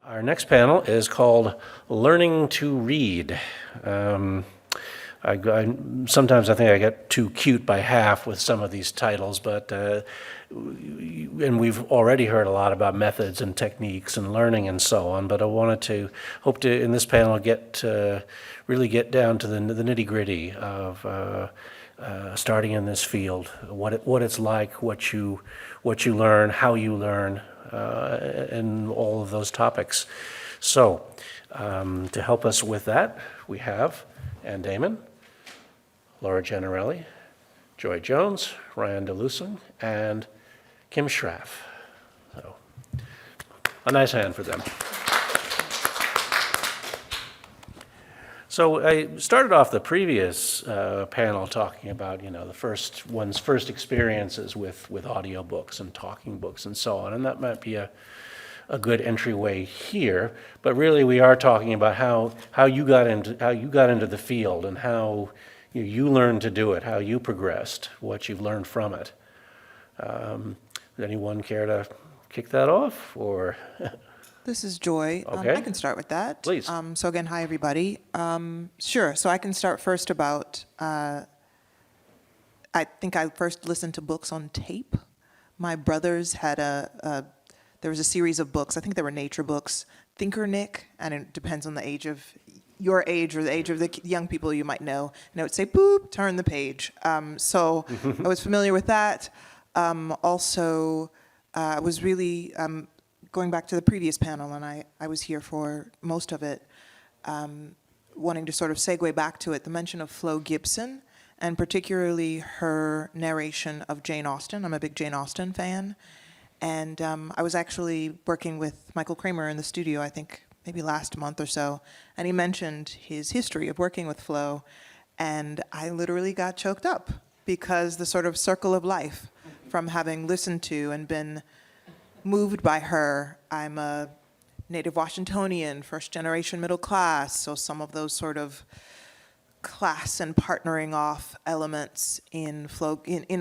Our next panel is called Learning to Read. Sometimes I think I get too cute by half with some of these titles, but and we've already heard a lot about methods and techniques and learning and so on, but I hope to in this panel really get down to the nitty-gritty of starting in this field, what it's like, what you learn, how you learn, and all of those topics. So, to help us with that, we have Ann Damon, Laura Gianarelli, Joy Jones, Ryan DeLuson, and Kim Schraff. So, a nice hand for them. So I started off the previous panel talking about, one's first experiences with audiobooks and talking books and so on, and that might be a good entryway here. But really, we are talking about how you got into the field and how you learned to do it, how you progressed, what you've learned from it. Does anyone care to kick that off, or? This is Joy. Okay. I can start with that. Please. So again, hi everybody. Sure, so I can start first about, I think I first listened to books on tape. My brothers had there was a series of books, I think they were nature books, Thinker Nick, and it depends on the age of your age or the age of the young people you might know. And it would say, boop, turn the page. So I was familiar with that. Also, I was really, going back to the previous panel, and I was here for most of it, wanting to sort of segue back to it, the mention of Flo Gibson, and particularly her narration of Jane Austen. I'm a big Jane Austen fan. And I was actually working with Michael Kramer in the studio, I think maybe last month or so, and he mentioned his history of working with Flo, and I literally got choked up because the sort of circle of life from having listened to and been moved by her. I'm a native Washingtonian, first generation middle class, so some of those sort of class and partnering off elements in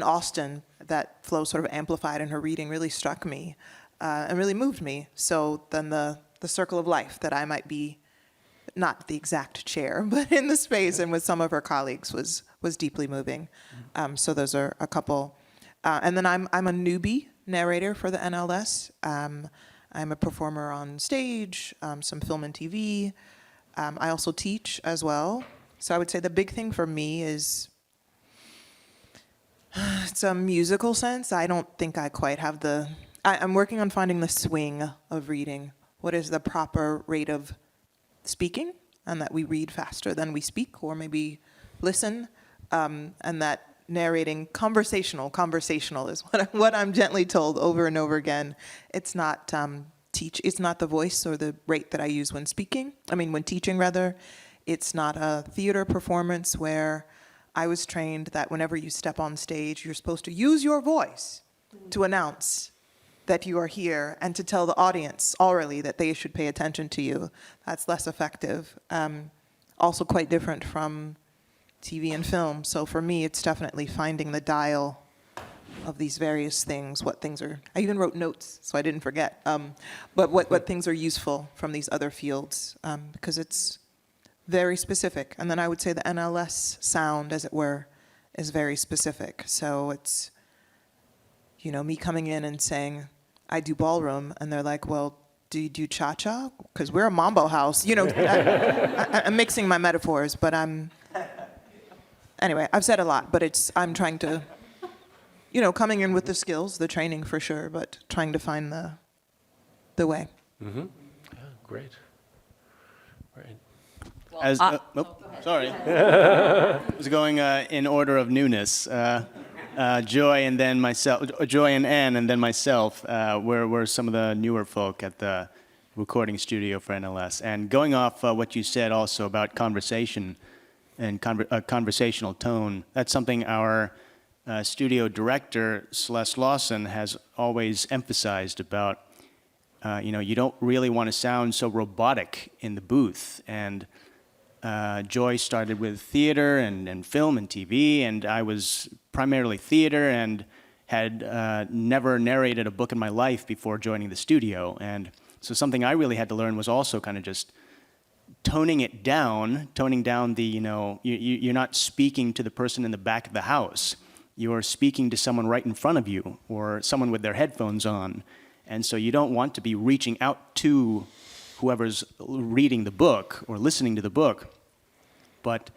Austen that Flo sort of amplified in her reading really struck me and really moved me. So then the circle of life that I might be, not the exact chair, but in the space and with some of her colleagues was deeply moving. So those are a couple. And then I'm a newbie narrator for the NLS. I'm a performer on stage, some film and TV. I also teach as well. So I would say the big thing for me is it's a musical sense. I don't think I quite have I'm working on finding the swing of reading. What is the proper rate of speaking, and that we read faster than we speak, or maybe listen, and that narrating conversational is what I'm gently told over and over again. It's not it's not the voice or the rate that I use when teaching rather. It's not a theater performance where I was trained that whenever you step on stage, you're supposed to use your voice to announce that you are here and to tell the audience orally that they should pay attention to you. That's less effective. Also quite different from TV and film. So for me, it's definitely finding the dial of these various things, what things are, I even wrote notes so I didn't forget, but what things are useful from these other fields, because it's very specific. And then I would say the NLS sound, as it were, is very specific. So it's, me coming in and saying, I do ballroom, and they're like, well, do you do cha-cha? Because we're a mambo house. I'm mixing my metaphors, but anyway, I've said a lot, but I'm trying to, coming in with the skills, the training for sure, but trying to find the way. Mm-hmm. Yeah, great. Right. Well, sorry. I was going in order of newness. Joy and then myself, Joy and Ann, and then myself were some of the newer folk at the recording studio for NLS. And going off what you said also about conversation and conversational tone, that's something our studio director, Celeste Lawson, has always emphasized about, you don't really want to sound so robotic in the booth. And Joy started with theater and film and TV, and I was primarily theater and had never narrated a book in my life before joining the studio. And So something I really had to learn was also kind of just toning down the, you're not speaking to the person in the back of the house. You're speaking to someone right in front of you or someone with their headphones on. And so you don't want to be reaching out to whoever's reading the book or listening to the book, but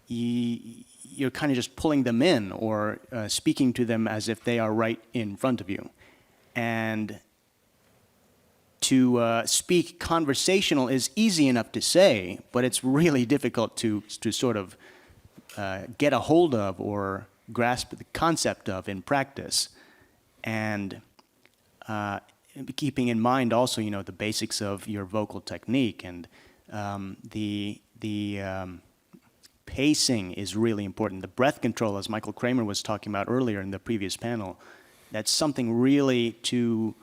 you're kind of just pulling them in or speaking to them as if they are right in front of you. And to speak conversational is easy enough to say, but it's really difficult to sort of get a hold of or grasp the concept of in practice. And keeping in mind also, the basics of your vocal technique and the pacing is really important. The breath control, as Michael Kramer was talking about earlier in the previous panel, that's something really to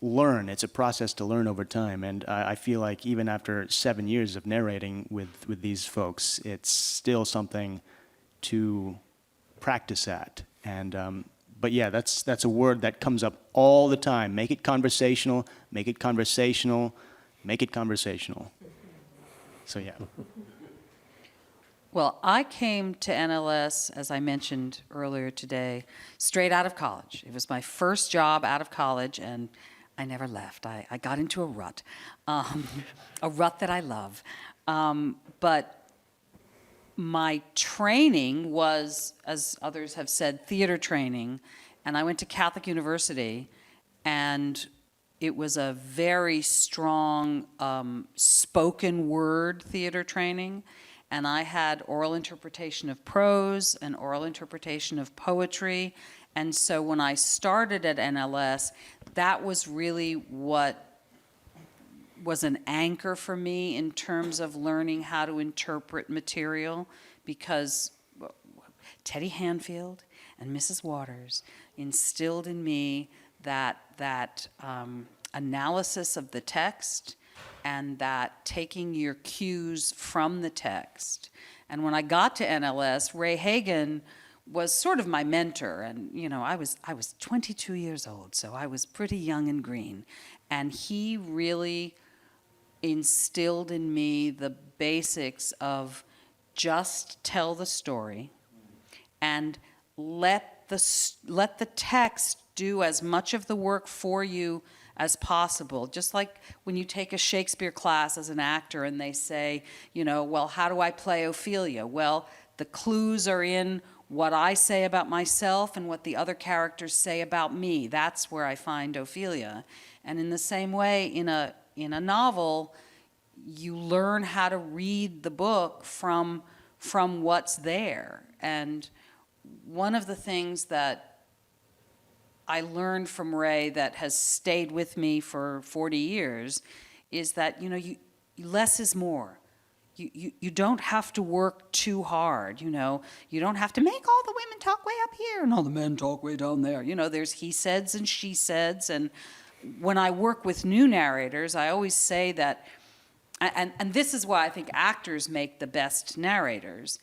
learn. It's a process to learn over time. And I feel like even after 7 years of narrating with these folks, it's still something to practice at. And but yeah, that's a word that comes up all the time. Make it conversational, make it conversational, make it conversational. So yeah. Well, I came to NLS, as I mentioned earlier today, straight out of college. It was my first job out of college, and I never left. I got into a rut that I love. But my training was, as others have said, theater training, and I went to Catholic University, and it was a very strong spoken word theater training. And I had oral interpretation of prose and oral interpretation of poetry. And so when I started at NLS, that was really what was an anchor for me in terms of learning how to interpret material, because Teddy Handfield and Mrs. Waters instilled in me that analysis of the text and that taking your cues from the text. And when I got to NLS, Ray Hagan was sort of my mentor, and I was 22 years old, so I was pretty young and green, and he really instilled in me the basics of just tell the story and let the text do as much of the work for you as possible. Just like when you take a Shakespeare class as an actor and they say, well, how do I play Ophelia? Well, the clues are in what I say about myself and what the other characters say about me. That's where I find Ophelia. And in the same way, in a novel, you learn how to read the book from what's there. And one of the things that I learned from Ray that has stayed with me for 40 years is that, less is more. You don't have to work too hard, You don't have to make all the women talk way up here and all the men talk way down there. There's he saids and she saids. And when I work with new narrators, I always say that, and this is why I think actors make the best narrators,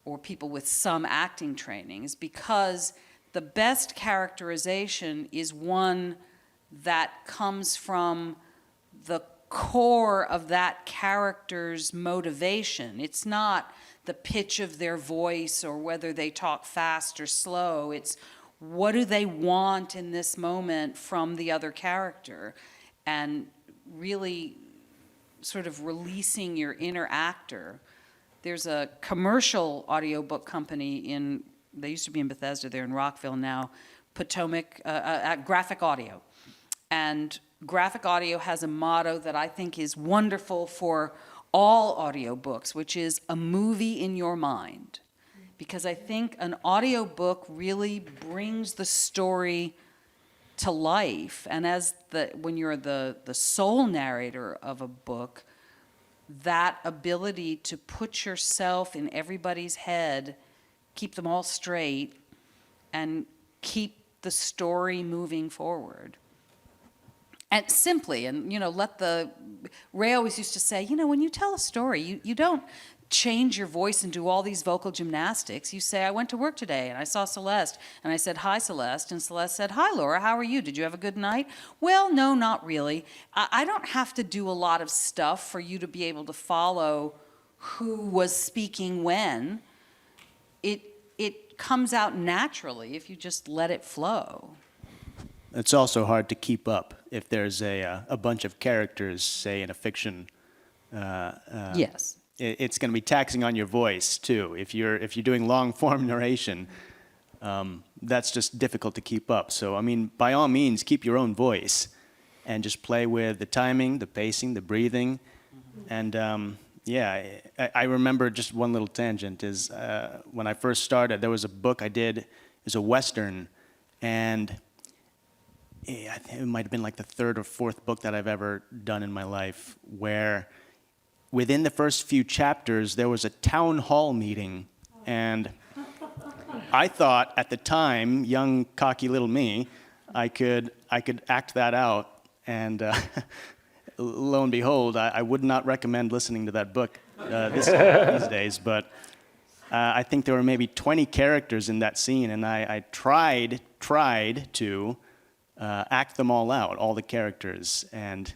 or people with some acting training, is because the best characterization is one that comes from the core of that character's motivation. It's not the pitch of their voice or whether they talk fast or slow. It's what do they want in this moment from the other character, and really sort of releasing your inner actor. There's a commercial audiobook company they used to be in Bethesda, they're in Rockville now, Potomac, Graphic Audio. And Graphic Audio has a motto that I think is wonderful for all audiobooks, which is a movie in your mind. Because I think an audiobook really brings the story to life. And when you're the sole narrator of a book, that ability to put yourself in everybody's head, keep them all straight, and keep the story moving forward. And simply, Ray always used to say, when you tell a story, you don't change your voice and do all these vocal gymnastics. You say, I went to work today and I saw Celeste and I said, hi, Celeste. And Celeste said, hi, Laura, how are you? Did you have a good night? Well, no, not really. I don't have to do a lot of stuff for you to be able to follow who was speaking when. It comes out naturally if you just let it flow. It's also hard to keep up if there's a bunch of characters, say, in a fiction. Yes. It's going to be taxing on your voice too. If you're doing long form narration, that's just difficult to keep up. So I mean, by all means, keep your own voice, and just play with the timing, the pacing, the breathing, and yeah. I remember just one little tangent is when I first started, there was a book I did. It was a Western, and I think it might have been like the third or fourth book that I've ever done in my life, where within the first few chapters, there was a town hall meeting, and I thought at the time, young, cocky little me, I could act that out, and lo and behold, I would not recommend listening to that book these days, but I think there were maybe 20 characters in that scene, and I tried to act them all out, all the characters, and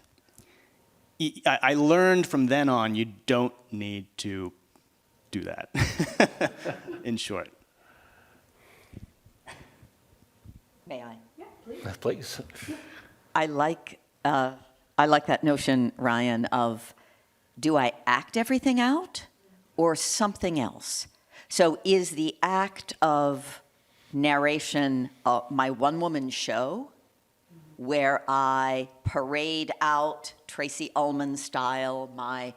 I learned from then on, you don't need to do that, in short. May I? Please. I like that notion, Ryan, of do I act everything out or something else? So is the act of narration my one-woman show, where I parade out Tracy Ullman style my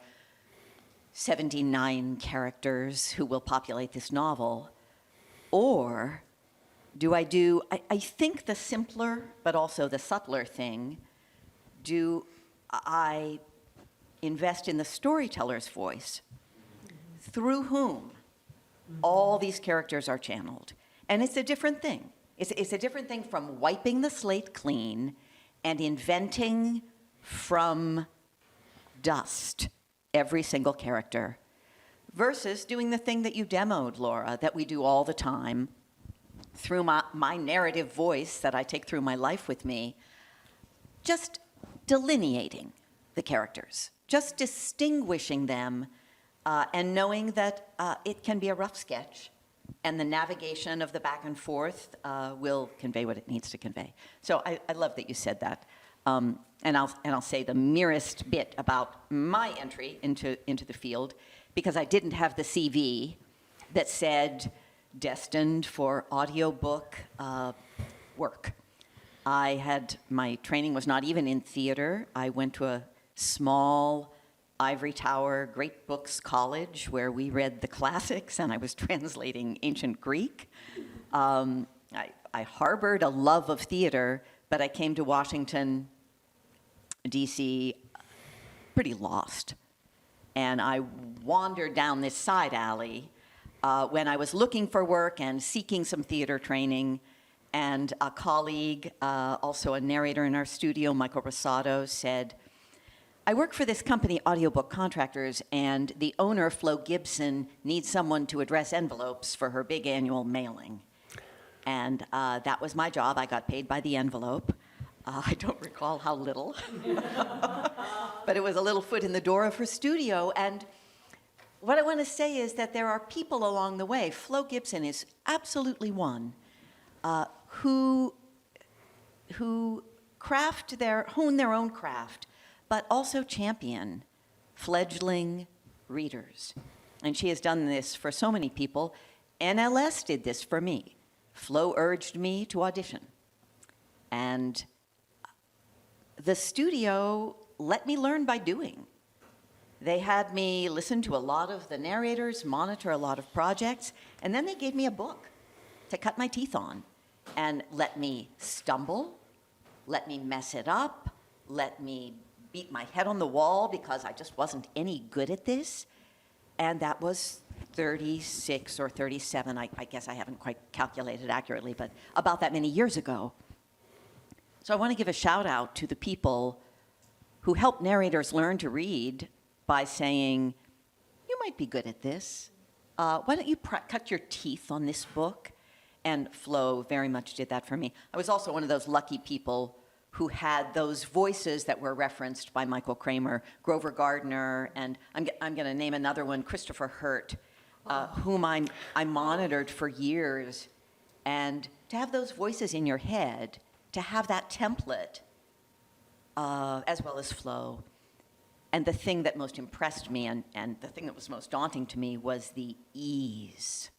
79 characters who will populate this novel? Or do I think the simpler but also the subtler thing, do I invest in the storyteller's voice through whom all these characters are channeled? And it's a different thing. It's a different thing from wiping the slate clean and inventing from dust every single character versus doing the thing that you demoed, Laura, that we do all the time through my narrative voice that I take through my life with me, just delineating the characters, just distinguishing them, and knowing that it can be a rough sketch, and the navigation of the back and forth will convey what it needs to convey. So I love that you said that. And I'll say the merest bit about my entry into the field, because I didn't have the CV that said destined for audiobook work. My training was not even in theater. I went to a small ivory tower, great books college where we read the classics and I was translating ancient Greek. I harbored a love of theater, but I came to Washington, D.C. pretty lost. And I wandered down this side alley when I was looking for work and seeking some theater training. And a colleague, also a narrator in our studio, Michael Rosado, said, I work for this company, Audiobook Contractors, and the owner, Flo Gibson, needs someone to address envelopes for her big annual mailing. And that was my job. I got paid by the envelope. I don't recall how little, but it was a little foot in the door of her studio. And what I want to say is that there are people along the way. Flo Gibson is absolutely one who hone their own craft, but also champion fledgling readers. And she has done this for so many people. NLS did this for me. Flo urged me to audition. And the studio let me learn by doing. They had me listen to a lot of the narrators, monitor a lot of projects, and then they gave me a book to cut my teeth on and let me stumble, let me mess it up, let me beat my head on the wall because I just wasn't any good at this. And that was 36 or 37, I guess I haven't quite calculated accurately, but about that many years ago. So I want to give a shout out to the people who help narrators learn to read by saying, you might be good at this. Why don't you cut your teeth on this book? And Flo very much did that for me. I was also one of those lucky people who had those voices that were referenced by Michael Kramer, Grover Gardner, and I'm going to name another one, Christopher Hurt, whom I monitored for years. And to have those voices in your head, to have that template, as well as Flo. And the thing that most impressed me and the thing that was most daunting to me was the ease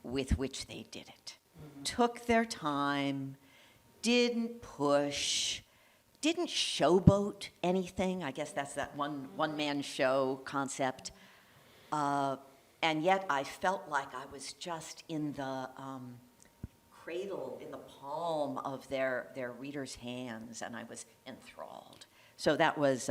with which they did it. Took their time, didn't push, didn't showboat anything. I guess that's that one-man show concept. And yet I felt like I was just in the cradle, in the palm of their readers' hands, and I was enthralled. So that was,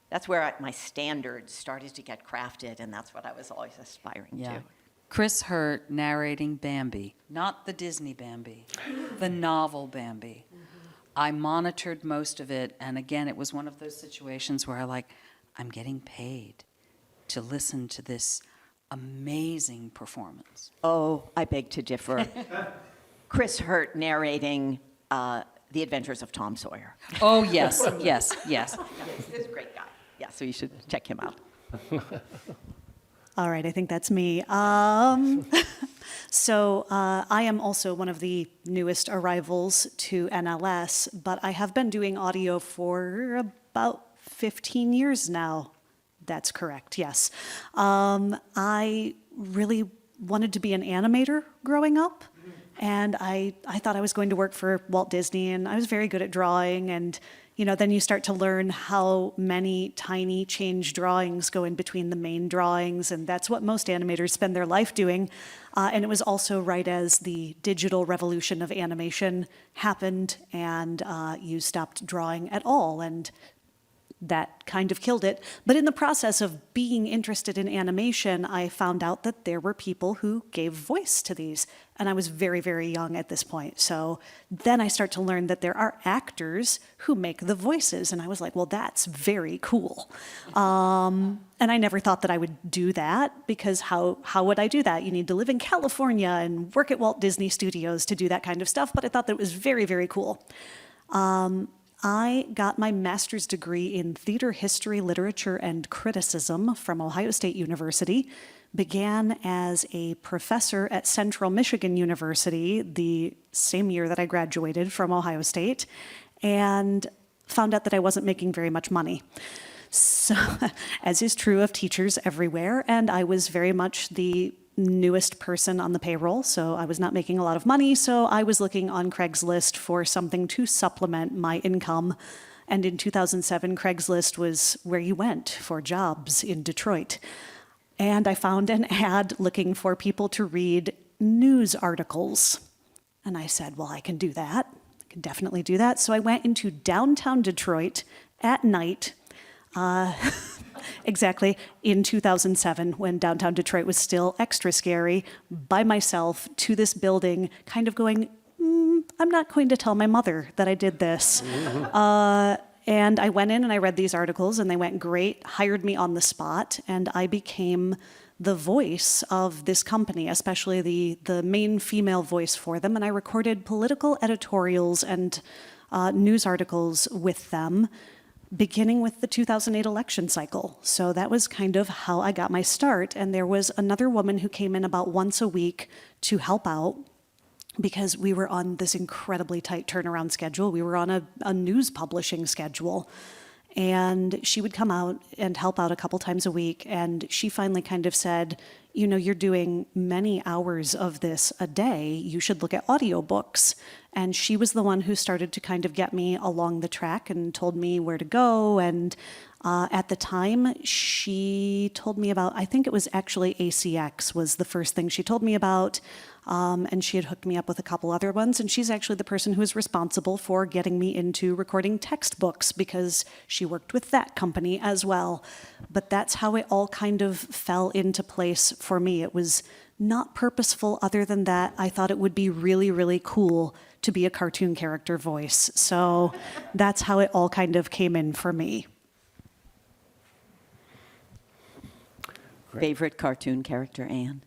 that's where my standards started to get crafted, and that's what I was always aspiring to. Chris Hurt narrating Bambi, not the Disney Bambi, the novel Bambi. I monitored most of it, and again, it was one of those situations where I'm getting paid to listen to this amazing performance. Oh, I beg to differ. Chris Hurt narrating The Adventures of Tom Sawyer. Oh, yes, yes, yes. He's a great guy. Yeah, so you should check him out. All right, I think that's me. So I am also one of the newest arrivals to NLS, but I have been doing audio for about 15 years now. That's correct, yes. I really wanted to be an animator growing up, and I thought I was going to work for Walt Disney, and I was very good at drawing, and then you start to learn how many tiny change drawings go in between the main drawings, and that's what most animators spend their life doing. And it was also right as the digital revolution of animation happened, and you stopped drawing at all, and that kind of killed it. But in the process of being interested in animation, I found out that there were people who gave voice to these. And I was very, very young at this point. So then I start to learn that there are actors who make the voices. And I was like, well, that's very cool. And I never thought that I would do that, because how would I do that? You need to live in California and work at Walt Disney Studios to do that kind of stuff. But I thought that it was very, very cool. I got my master's degree in theater history, literature, and criticism from Ohio State University, began as a professor at Central Michigan University the same year that I graduated from Ohio State, and found out that I wasn't making very much money. So, as is true of teachers everywhere, and I was very much the newest person on the payroll, so I was not making a lot of money, so I was looking on Craigslist for something to supplement my income. And in 2007, Craigslist was where you went for jobs in Detroit. And I found an ad looking for people to read news articles. And I said, well, I can do that. I can definitely do that. So I went into downtown Detroit at night, exactly, in 2007, when downtown Detroit was still extra scary, by myself to this building, kind of going, I'm not going to tell my mother that I did this. And I went in and I read these articles, and they went great, hired me on the spot, and I became the voice of this company, especially the main female voice for them. And I recorded political editorials and news articles with them, beginning with the 2008 election cycle. So that was kind of how I got my start. And there was another woman who came in about once a week to help out, because we were on this incredibly tight turnaround schedule. We were on a news publishing schedule. And she would come out and help out a couple times a week. And she finally kind of said, you're doing many hours of this a day. You should look at audiobooks. And she was the one who started to kind of get me along the track and told me where to go. And at the time, she told me about, I think it was actually ACX was the first thing she told me about. And she had hooked me up with a couple other ones. And she's actually the person who is responsible for getting me into recording textbooks, because she worked with that company as well. But that's how it all kind of fell into place for me. It was not purposeful other than that. I thought it would be really, really cool to be a cartoon character voice. So that's how it all kind of came in for me. Favorite cartoon character, Anne?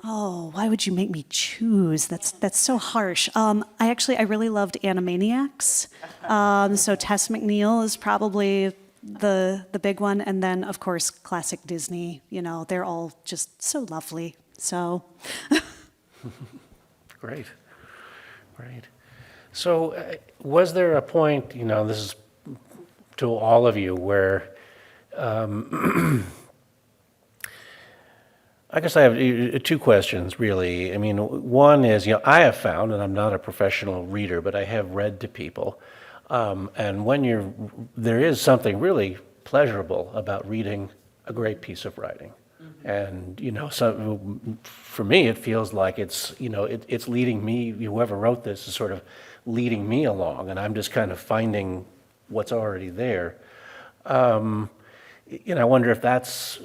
Oh, why would you make me choose? That's so harsh. I really loved Animaniacs. So Tess McNeil is probably the big one, and then of course classic Disney. You know, they're all just so lovely. So. Great. So was there a point, you know, this is to all of you, where I guess I have two questions, really. I mean, one is, you know, I have found, and I'm not a professional reader, but I have read to people, and there is something really pleasurable about reading a great piece of writing. And, you know, so for me, it feels like it's, you know, it's leading me, whoever wrote this is sort of leading me along, and I'm just kind of finding what's already there. You know, I wonder if that's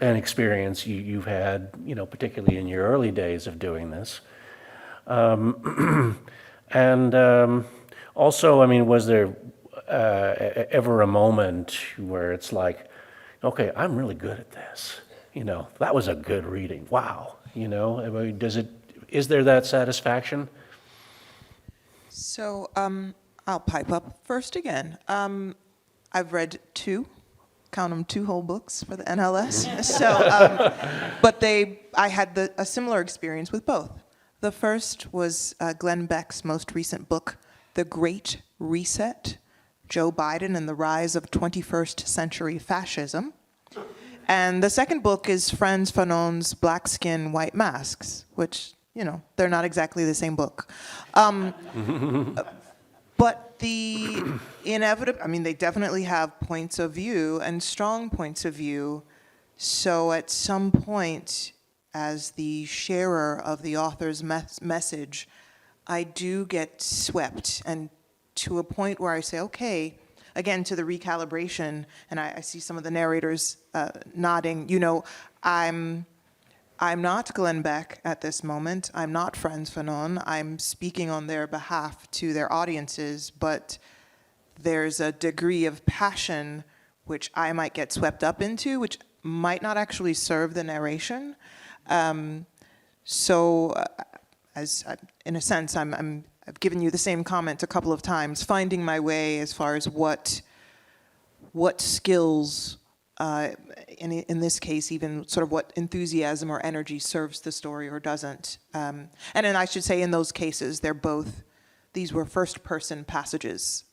an experience you've had, you know, particularly in your early days of doing this. And also, I mean, was there ever a moment where it's like, okay, I'm really good at this. You know, that was a good reading. Wow. You know, I mean, is there that satisfaction? So I'll pipe up first again. I've read count them, 2 whole books for the NLS. So, but I had a similar experience with both. The first was Glenn Beck's most recent book, The Great Reset, Joe Biden and the Rise of 21st Century Fascism. And the second book is Frantz Fanon's Black Skin, White Masks, which, you know, they're not exactly the same book. But the inevitable, I mean, they definitely have points of view and strong points of view. So at some point, as the sharer of the author's message, I do get swept, and to a point where I say, okay, again, to the recalibration, and I see some of the narrators nodding, you know, I'm not Glenn Beck at this moment. I'm not Frantz Fanon. I'm speaking on their behalf to their audiences, but there's a degree of passion which I might get swept up into, which might not actually serve the narration. In a sense, I've given you the same comment a couple of times, finding my way as far as what skills, in this case, even sort of what enthusiasm or energy serves the story or doesn't. And then I should say in those cases, these were first-person passages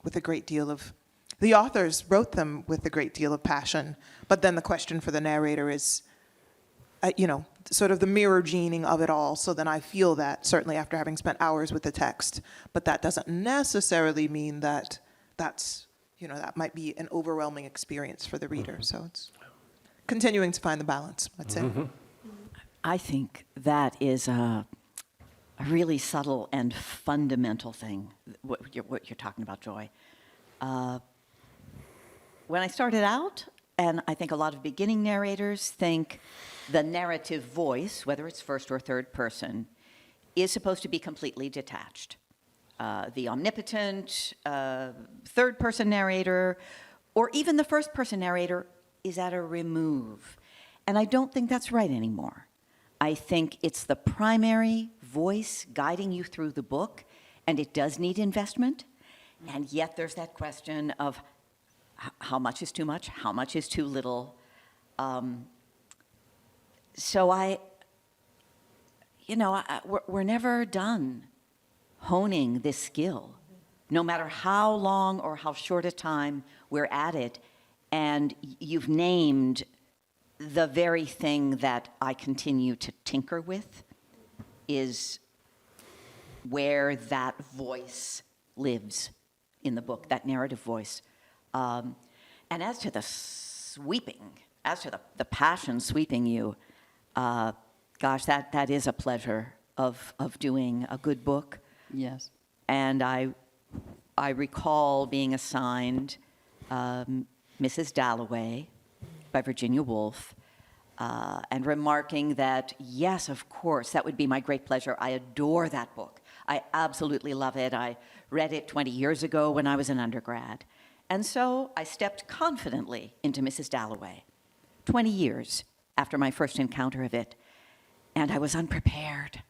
with a great deal of, the authors wrote them with a great deal of passion, but then the question for the narrator is, you know, sort of the mirror gening of it all. So then I feel that, certainly after having spent hours with the text, but that doesn't necessarily mean that that's, you know, that might be an overwhelming experience for the reader. So it's continuing to find the balance, I'd say. I think that is a really subtle and fundamental thing, what you're talking about, Joy. When I started out, and I think a lot of beginning narrators think the narrative voice, whether it's first or third person, is supposed to be completely detached. The omnipotent third-person narrator, or even the first-person narrator, is at a remove. And I don't think that's right anymore. I think it's the primary voice guiding you through the book, and it does need investment. And yet there's that question of how much is too much, how much is too little. So we're never done honing this skill, no matter how long or how short a time we're at it. And you've named the very thing that I continue to tinker with, is where that voice lives in the book, that narrative voice. And as to the passion sweeping you, gosh, that is a pleasure of doing a good book. Yes. And I recall being assigned Mrs. Dalloway by Virginia Woolf, and remarking that, yes, of course, that would be my great pleasure. I adore that book. I absolutely love it. I read it 20 years ago when I was an undergrad. And so I stepped confidently into Mrs. Dalloway. 20 years after my first encounter of it, and I was unprepared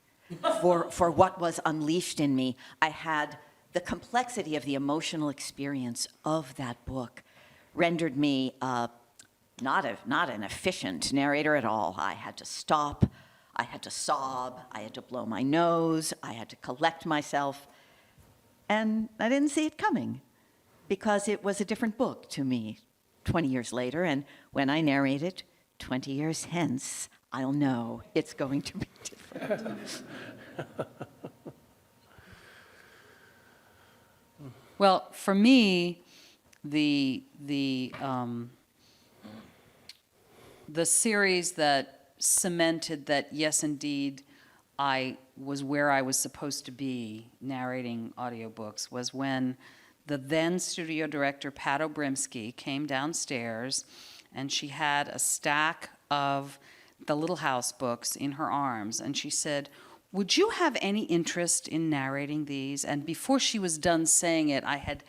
for what was unleashed in me. I had the complexity of the emotional experience of that book rendered me not an efficient narrator at all. I had to stop, I had to sob, I had to blow my nose, I had to collect myself, and I didn't see it coming because it was a different book to me 20 years later, and when I narrate it 20 years hence, I'll know it's going to be different. Well, for me, the series that cemented that, yes, indeed, I was where I was supposed to be narrating audiobooks was when the then studio director, Pat Obrimsky, came downstairs, and she had a stack of the Little House books in her arms, and she said, "Would you have any interest in narrating these?" And before she was done saying it, I had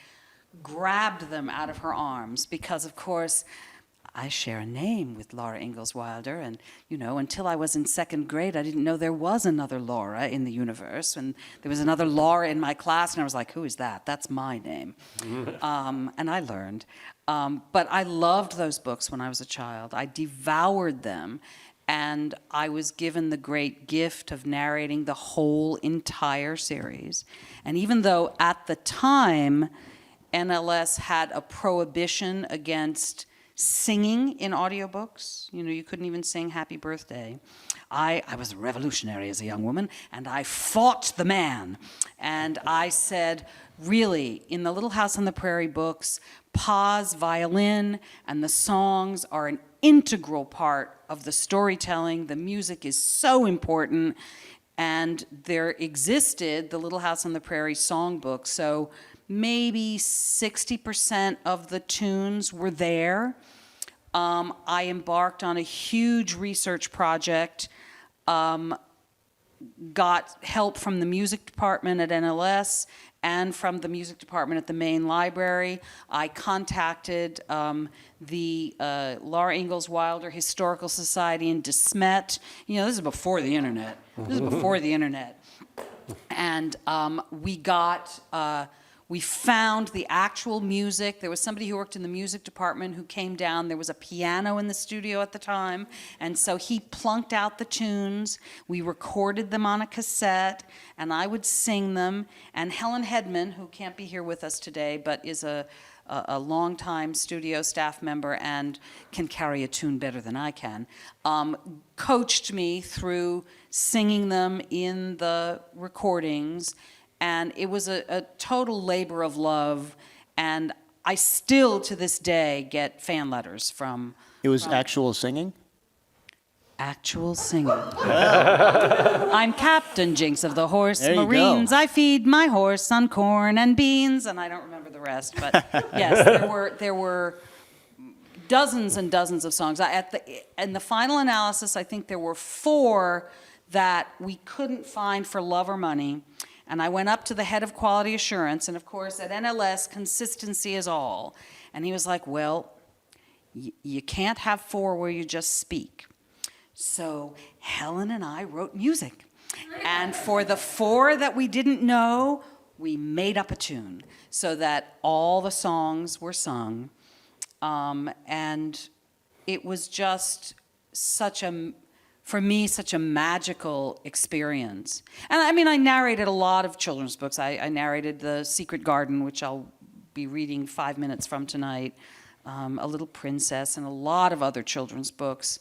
grabbed them out of her arms because, of course, I share a name with Laura Ingalls Wilder, and, you know, until I was in second grade, I didn't know there was another Laura in the universe, and there was another Laura in my class, and I was like, who is that? That's my name. And I learned. But I loved those books when I was a child. I devoured them, and I was given the great gift of narrating the whole entire series. And even though at the time, NLS had a prohibition against singing in audiobooks. You know, you couldn't even sing Happy Birthday. I was a revolutionary as a young woman, and I fought the man. And I said, really, in the Little House on the Prairie books, Pa's violin and the songs are an integral part of the storytelling. The music is so important. And there existed the Little House on the Prairie songbook, so maybe 60% of the tunes were there. I embarked on a huge research project, got help from the music department at NLS and from the music department at the main library. I contacted the Laura Ingalls Wilder Historical Society in De Smet. You know, this is before the internet. And we found the actual music. There was somebody who worked in the music department who came down. There was a piano in the studio at the time, and so he plunked out the tunes. We recorded them on a cassette, and I would sing them. And Helen Hedman, who can't be here with us today, but is a longtime studio staff member and can carry a tune better than I can, coached me through singing them in the recordings. And it was a total labor of love, and I still, to this day, get fan letters from... It was actual singing? Actual singing. I'm Captain Jinx of the Horse There you Marines. go. I feed my horse on corn and beans, and I don't remember the rest, but yes, there were dozens and dozens of songs. In the final analysis, I think there were 4 that we couldn't find for love or money. And I went up to the head of quality assurance, and of course at NLS, consistency is all. And he was like, well, you can't have 4 where you just speak. So Helen and I wrote music. And for the 4 that we didn't know, we made up a tune so that all the songs were sung. And it was just for me, such a magical experience. And I mean, I narrated a lot of children's books. I narrated The Secret Garden, which I'll be reading 5 minutes from tonight, A Little Princess, and a lot of other children's books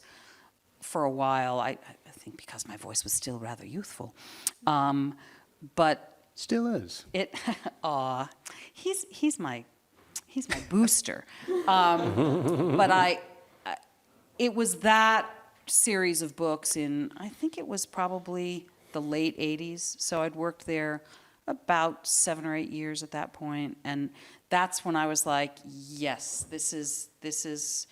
for a while. I think because my voice was still rather youthful. But Still is. he's my booster. But it was that series of books in, I think it was probably the late 80s. So I'd worked there about 7 or 8 years at that point. And that's when I was like, yes, this is,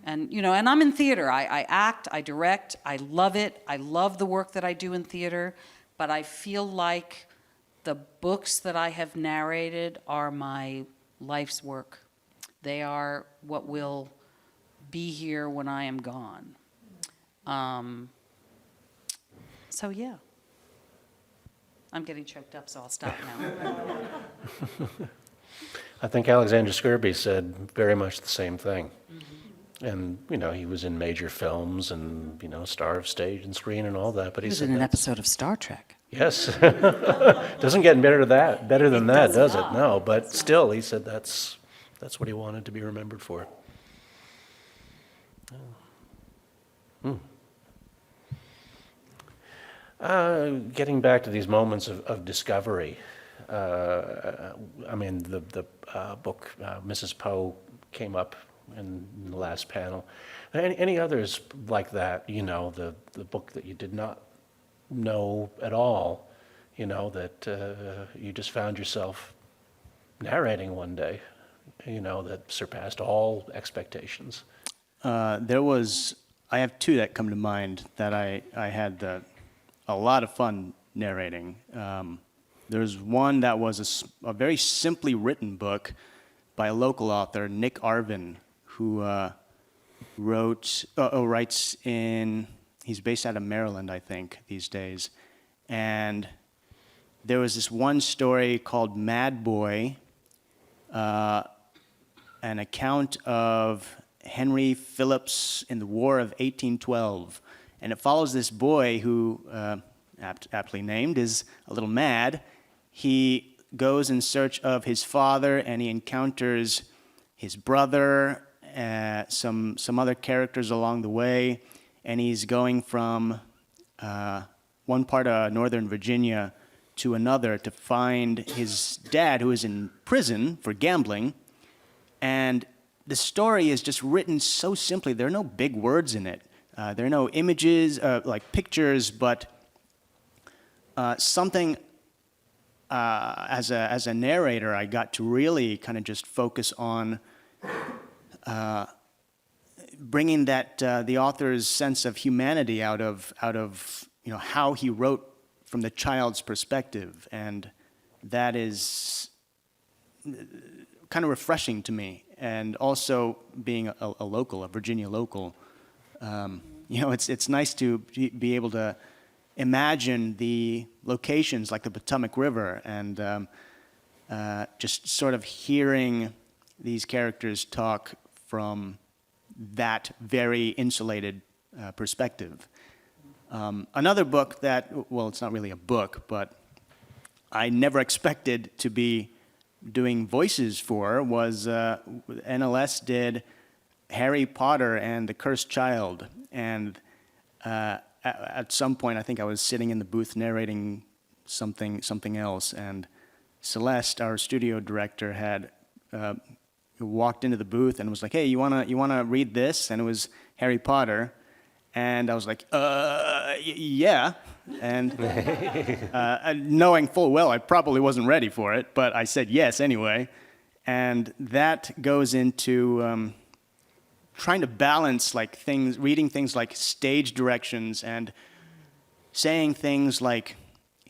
and, you know, and I'm in theater. I act, I direct, I love it. I love the work that I do in theater, but I feel like the books that I have narrated are my life's work. They are what will be here when I am gone. So yeah. I'm getting choked up, so I'll stop now. I think Alexander Scourby said very much the same thing. And, he was in major films and, star of stage and screen and all that, but He he was said in an that's- episode of Star Trek. Yes. Doesn't get better than that, does it? No, but still, he said that's what he wanted to be remembered for. Getting back to these moments of discovery, the book Mrs. Poe came up in the last panel. Any others like that? The book that you did not know at all, that you just found yourself narrating one day, that surpassed all expectations. I have two that come to mind that I had a lot of fun narrating. There's one that was a very simply written book by a local author, Nick Arvin, who writes he's based out of Maryland, I think, these days. And there was this one story called Mad Boy, an account of Henry Phillips in the War of 1812. And it follows this boy who, aptly named, is a little mad. He goes in search of his father, and he encounters his brother, some other characters along the way, and he's going from one part of Northern Virginia to another to find his dad, who is in prison for gambling. And the story is just written so simply. There are no big words in it. There are no images, like pictures, but something as a narrator, I got to really kind of just focus on bringing that the author's sense of humanity out of how he wrote from the child's perspective, and that is kind of refreshing to me. And also being a local, a Virginia local. It's nice to be able to imagine the locations like the Potomac River and just sort of hearing these characters talk from that very insulated perspective. Another book that, well, it's not really a book, but I never expected to be doing voices for was NLS did Harry Potter and the Cursed Child. And at some point, I think I was sitting in the booth narrating something else, and Celeste, our studio director, had walked into the booth and was like, "Hey, you wanna read this?" And it was Harry Potter, and I was like, yeah. And knowing full well I probably wasn't ready for it, but I said yes anyway. And that goes into trying to balance reading things like stage directions and saying things like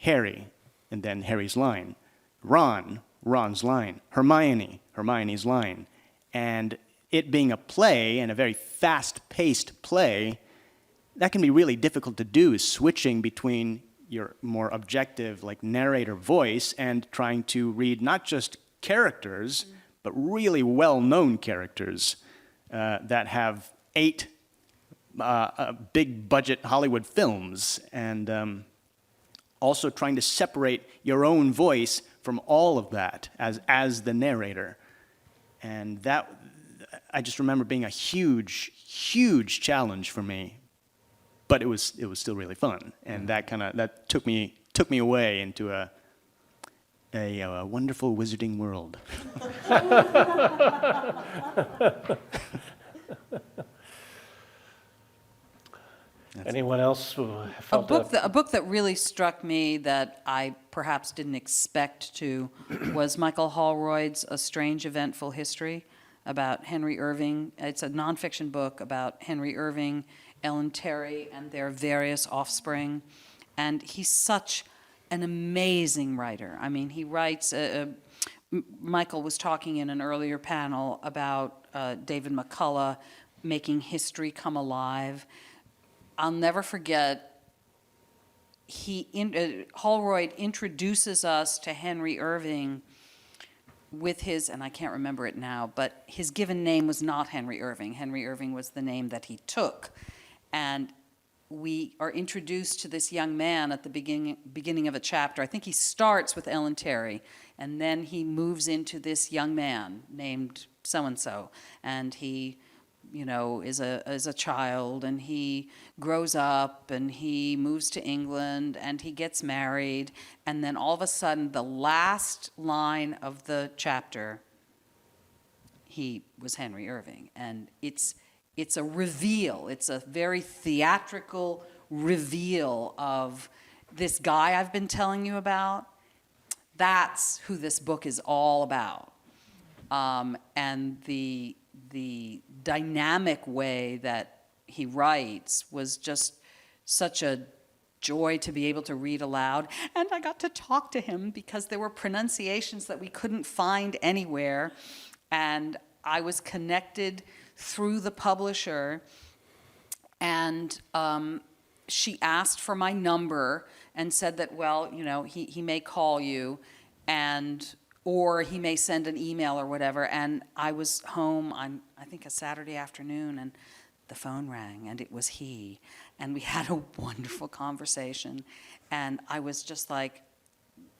Harry, and then Harry's line, Ron's line, Hermione's line. And it being a play, and a very fast-paced play, that can be really difficult to do, switching between your more objective, narrator voice and trying to read not just characters, but really well-known characters that have 8 big-budget Hollywood films, and also trying to separate your own voice from all of that as the narrator. And that, I just remember being a huge, huge challenge for me. But it was still really fun, and that took me away into a wonderful wizarding world. Anyone else who felt A book that really struck me that I perhaps didn't expect to was Michael Holroyd's A Strange Eventful History about Henry Irving. It's a nonfiction book about Henry Irving, Ellen Terry, and their various offspring. And he's such an amazing writer. I mean, he writes, Michael was talking in an earlier panel about David McCullough, making history come alive. I'll never forget, Holroyd introduces us to Henry Irving with his, and I can't remember it now, but his given name was not Henry Irving. Henry Irving was the name that he took. And we are introduced to this young man at the beginning of a chapter. I think he starts with Ellen Terry, and then he moves into this young man named so-and-so, and he, is a child, and he grows up, and he moves to England, and he gets married, and then all of a sudden, the last line of the chapter, he was Henry Irving, and it's a reveal. It's a very theatrical reveal of this guy I've been telling you about. That's who this book is all about. And the dynamic way that he writes was just such a joy to be able to read aloud. And I got to talk to him because there were pronunciations that we couldn't find anywhere. And I was connected through the publisher, and she asked for my number and said that, well, he may call you, or he may send an email or whatever. And I was home on, I think, a Saturday afternoon, and the phone rang, and it was he. And we had a wonderful conversation, and I was just like,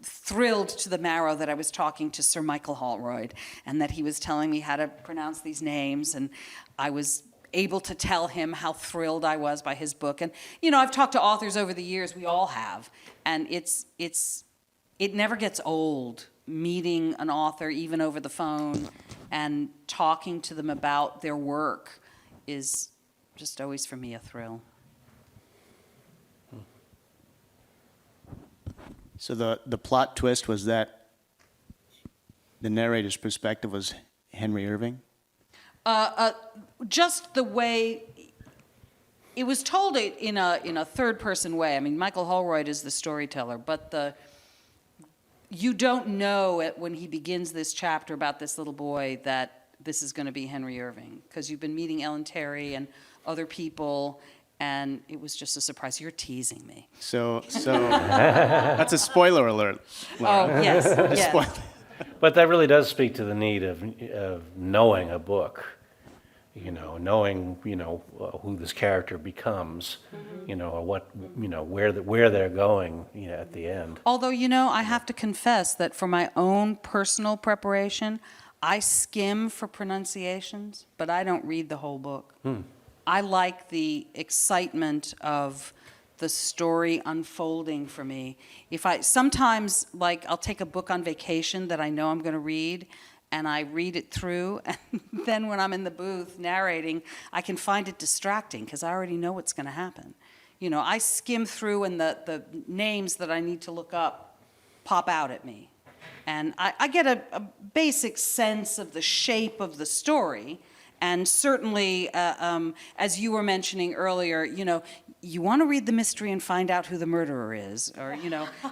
thrilled to the marrow that I was talking to Sir Michael Holroyd, and that he was telling me how to pronounce these names, and I was able to tell him how thrilled I was by his book. And I've talked to authors over the years, we all have, and it never gets old meeting an author, even over the phone, and talking to them about their work is just always for me a thrill. So the plot twist was that the narrator's perspective was Henry Irving? Just the way it was told in a third-person way. I mean, Michael Holroyd is the storyteller, but you don't know when he begins this chapter about this little boy that this is going to be Henry Irving, because you've been meeting Ellen Terry and other people, and it was just a surprise. You're teasing me. So that's a spoiler alert, Laura. Oh, yes, yes. Spoiler. But that really does speak to the need of knowing a book, knowing, who this character becomes, or what, where they're going, at the end. Although, I have to confess that for my own personal preparation, I skim for pronunciations, but I don't read the whole book. I like the excitement of the story unfolding for me. Sometimes, I'll take a book on vacation that I know I'm going to read, and I read it through, and then when I'm in the booth narrating, I can find it distracting because I already know what's going to happen. I skim through, and the names that I need to look up pop out at me. And I get a basic sense of the shape of the story. And certainly, as you were mentioning earlier, you want to read the mystery and find out who the murderer is, or,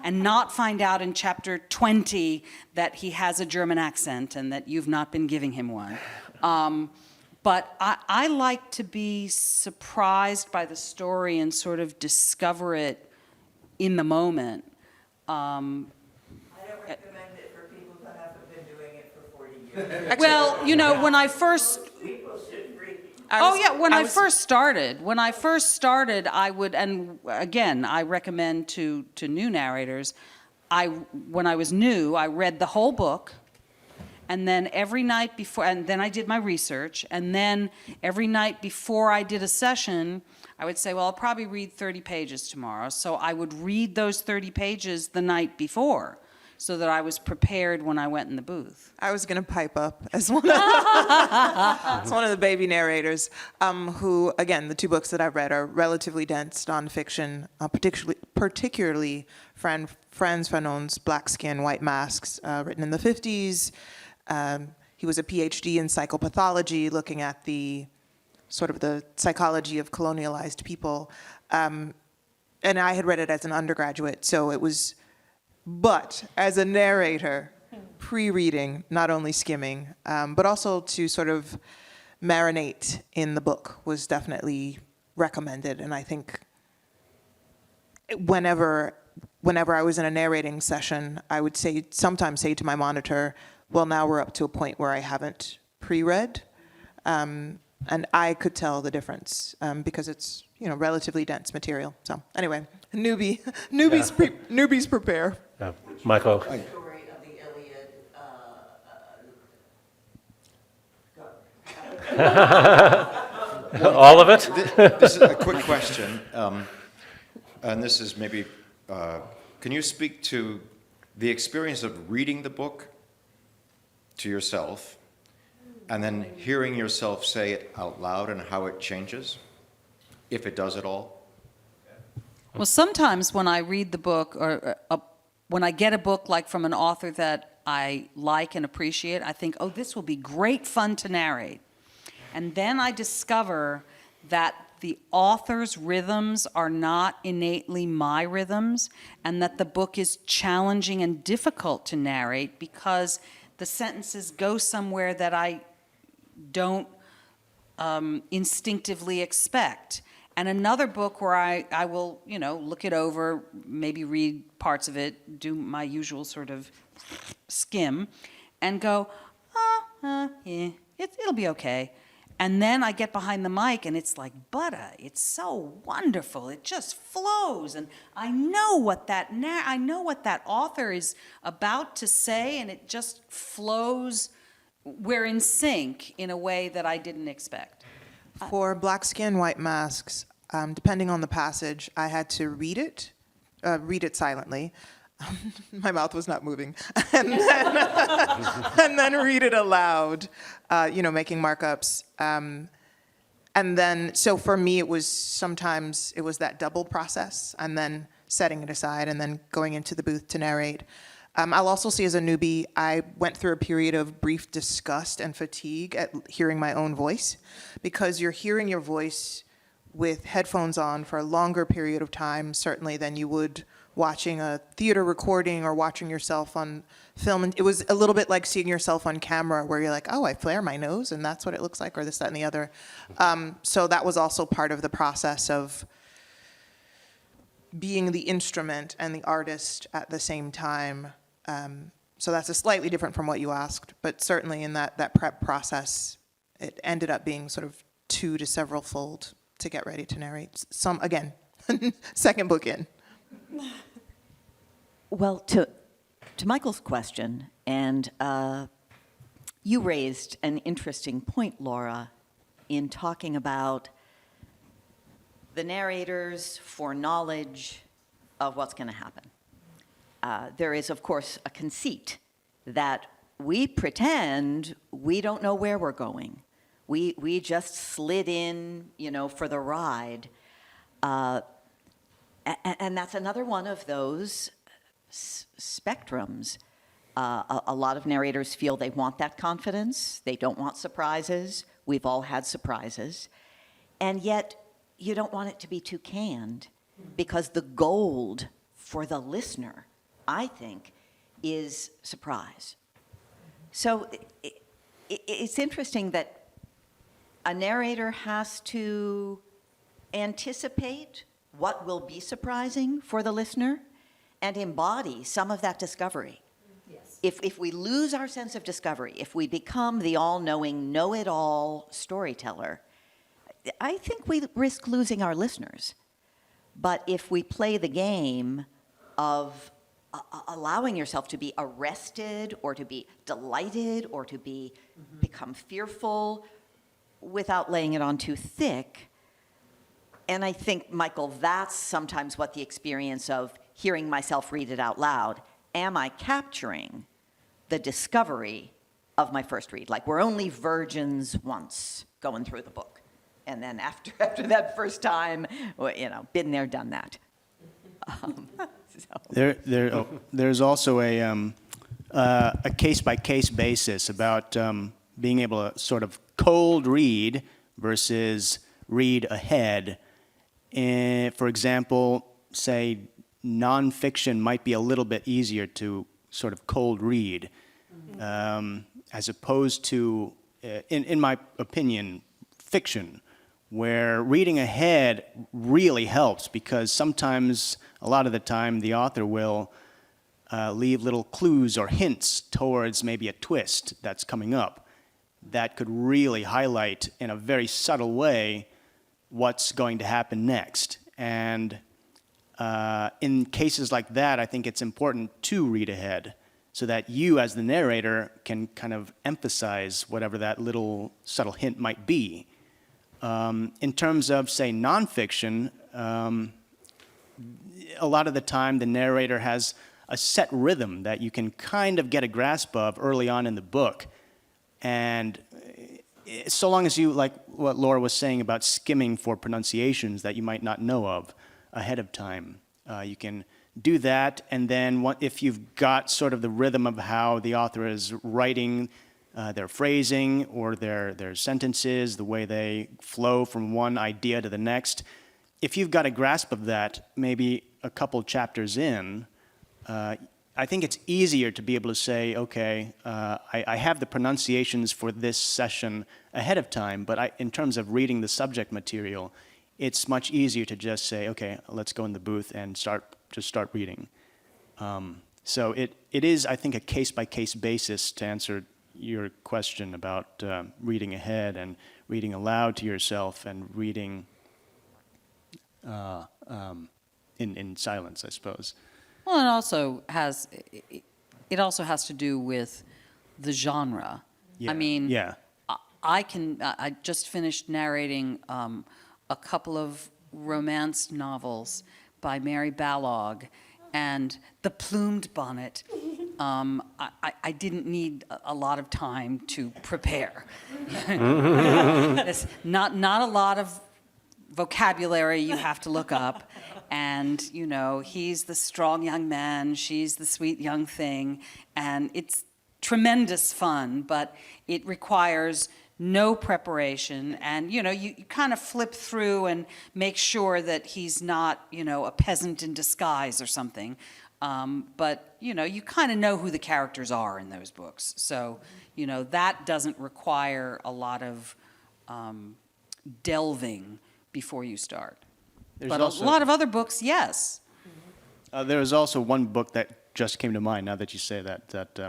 and not find out in chapter 20 that he has a German accent and that you've not been giving him one. But I like to be surprised by the story and sort of discover it in the moment. I don't recommend it for people that haven't been doing it for 40 years. Well, when I first... People should read. When I first started, I would, and again, I recommend to new narrators, when I was new, I read the whole book, and then every night before, and then I did my research, and then every night before I did a session, I would say, well, I'll probably read 30 pages tomorrow, so I would read those 30 pages the night before, so that I was prepared when I went in the booth. I was going to pipe up as one of the baby narrators, who, again, the two books that I've read are relatively dense nonfiction, particularly Frantz Fanon's Black Skin, White Masks, written in the 50s. He was a PhD in psychopathology, looking at the sort of the psychology of colonialized people. And I had read it as an undergraduate, so it was... But as a narrator, pre-reading, not only skimming, but also to sort of marinate in the book was definitely recommended. And I think whenever I was in a narrating session, I would sometimes say to my monitor, well, now we're up to a point where I haven't pre-read. And I could tell the difference because it's, relatively dense material. So anyway, newbies prepare. Michael? Story of the Iliad, All of it? This is a quick question, and this is maybe, can you speak to the experience of reading the book to yourself and then hearing yourself say it out loud and how it changes, if it does at all? Well, sometimes when I read the book, or when I get a book like from an author that I like and appreciate, I think, oh, this will be great fun to narrate. And then I discover that the author's rhythms are not innately my rhythms, and that the book is challenging and difficult to narrate because the sentences go somewhere that I don't instinctively expect. And another book where I will, look it over, maybe read parts of it, do my usual sort of skim, and go, yeah, it'll be okay. And then I get behind the mic and it's like butter. It's so wonderful. It just flows. And I know what that author is about to say, and it just flows. We're in sync in a way that I didn't expect. For Black Skin, White Masks, depending on the passage, I had to read it silently. My mouth was not moving. And then read it aloud, making markups. And then, so for me, sometimes it was that double process, and then setting it aside, and then going into the booth to narrate. I'll also say as a newbie, I went through a period of brief disgust and fatigue at hearing my own voice, because you're hearing your voice with headphones on for a longer period of time, certainly, than you would watching a theater recording or watching yourself on film. And it was a little bit like seeing yourself on camera, where you're like, oh, I flare my nose and that's what it looks like, or this, that, and the other. So that was also part of the process of being the instrument and the artist at the same time. So that's a slightly different from what you asked, but certainly in that prep process, it ended up being sort of 2 to several fold to get ready to narrate. Again, second book in. Well, to Michael's question, and you raised an interesting point, Laura, in talking about the narrator's foreknowledge of what's going to happen. There is, of course, a conceit that we pretend we don't know where we're going. We just slid in, for the ride. And that's another one of those spectrums. A lot of narrators feel they want that confidence. They don't want surprises. We've all had surprises. And yet, you don't want it to be too canned, because the gold for the listener, I think, is surprise. So it's interesting that a narrator has to anticipate what will be surprising for the listener and embody some of that discovery. Yes. If we lose our sense of discovery, if we become the all-knowing, know-it-all storyteller, I think we risk losing our listeners. But if we play the game of allowing yourself to be arrested or to be delighted or to become fearful without laying it on too thick. And I think, Michael, that's sometimes what the experience of hearing myself read it out loud. Am I capturing the discovery of my first read? Like, we're only virgins once going through the book. And then after that first time, been there, done that. There's also a case-by-case basis about being able to sort of cold read versus read ahead. For example, say nonfiction might be a little bit easier to sort of cold read, as opposed to in my opinion, fiction, where reading ahead really helps because sometimes, a lot of the time, the author will leave little clues or hints towards maybe a twist that's coming up that could really highlight in a very subtle way what's going to happen next. And in cases like that, I think it's important to read ahead so that you, as the narrator, can kind of emphasize whatever that little subtle hint might be. In terms of, say, nonfiction, a lot of the time the narrator has a set rhythm that you can kind of get a grasp of early on in the book. And so long as you, like what Laura was saying about skimming for pronunciations that you might not know of ahead of time, you can do that. And then if you've got sort of the rhythm of how the author is writing their phrasing or their sentences, the way they flow from one idea to the next, if you've got a grasp of that, maybe a couple chapters in, I think it's easier to be able to say, okay, I have the pronunciations for this session ahead of time, but in terms of reading the subject material, it's much easier to just say, okay, let's go in the booth and just start reading. So it is, I think, a case-by-case basis to answer your question about reading ahead and reading aloud to yourself and reading in silence, I suppose. Well, it also has to do with the genre. Yeah. I mean, Yeah. I just finished narrating a couple of romance novels by Mary Ballog, and The Plumed Bonnet. I didn't need a lot of time to prepare. There's not a lot of vocabulary you have to look up. And, you know, he's the strong young man, she's the sweet young thing. And it's tremendous fun, but it requires no preparation. And, you know, you kind of flip through and make sure that he's not, you know, a peasant in disguise or something. But, you know, you kind of know who the characters are in those books. So, you know, that doesn't require a lot of delving before you start. But a lot of other books, yes. There is also one book that just came to mind now that you say that.